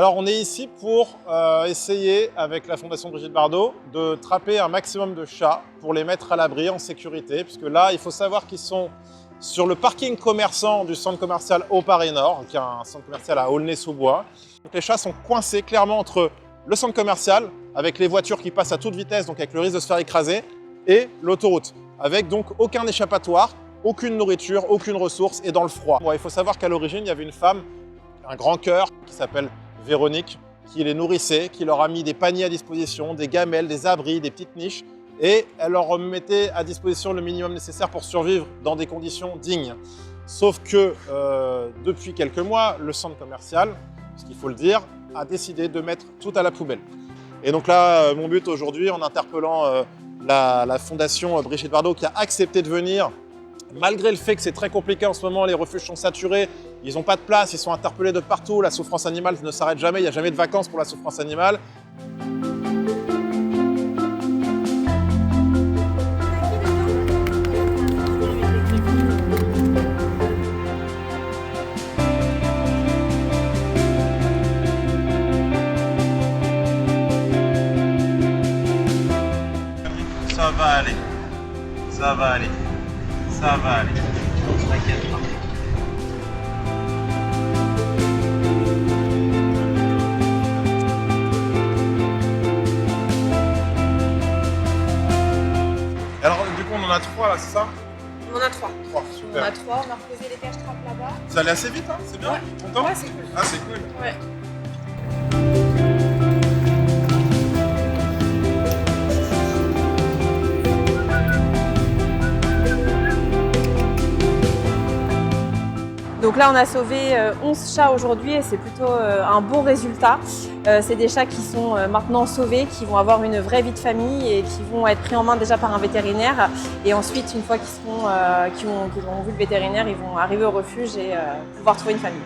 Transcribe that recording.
Alors on est ici pour essayer, avec la Fondation Brigitte Bardot, de trapper un maximum de chats pour les mettre à l'abri en sécurité, puisque là, il faut savoir qu'ils sont sur le parking commerçant du centre commercial au Paris Nord, qui est un centre commercial à Aulnay-sous-Bois. Donc les chats sont coincés clairement entre le centre commercial, avec les voitures qui passent à toute vitesse, donc avec le risque de se faire écraser, et l'autoroute, avec donc aucun échappatoire, aucune nourriture, aucune ressource et dans le froid. Bon, il faut savoir qu'à l'origine, il y avait une femme, un grand cœur, qui s'appelle Véronique, qui les nourrissait, qui leur a mis des paniers à disposition, des gamelles, des abris, des petites niches, et elle leur mettait à disposition le minimum nécessaire pour survivre dans des conditions dignes. Sauf que depuis quelques mois, le centre commercial, ce qu'il faut le dire, a décidé de mettre tout à la poubelle. Et donc là, mon but aujourd'hui, en interpellant la Fondation Brigitte Bardot, qui a accepté de venir, malgré le fait que c'est très compliqué en ce moment, les refuges sont saturés, ils n'ont pas de place, ils sont interpellés de partout, la souffrance animale ne s'arrête jamais, il n'y a jamais de vacances pour la souffrance animale. Ça va aller, ça va aller. Ça va aller, t'inquiète pas. Alors du coup on en a 3 là, c'est ça? On en a 3. 3, super. On a 3, on a reposé les cages trappes là-bas. Ça allait assez vite, hein? C'est bien? Ouais. Content? Ouais, c'est cool. Ah, c'est cool. Ouais. Donc là, on a sauvé 11 chats aujourd'hui et c'est plutôt un bon résultat. C'est des chats qui sont maintenant sauvés, qui vont avoir une vraie vie de famille et qui vont être pris en main déjà par un vétérinaire. Et ensuite, une fois qu'ils auront vu le vétérinaire, ils vont arriver au refuge et pouvoir trouver une famille.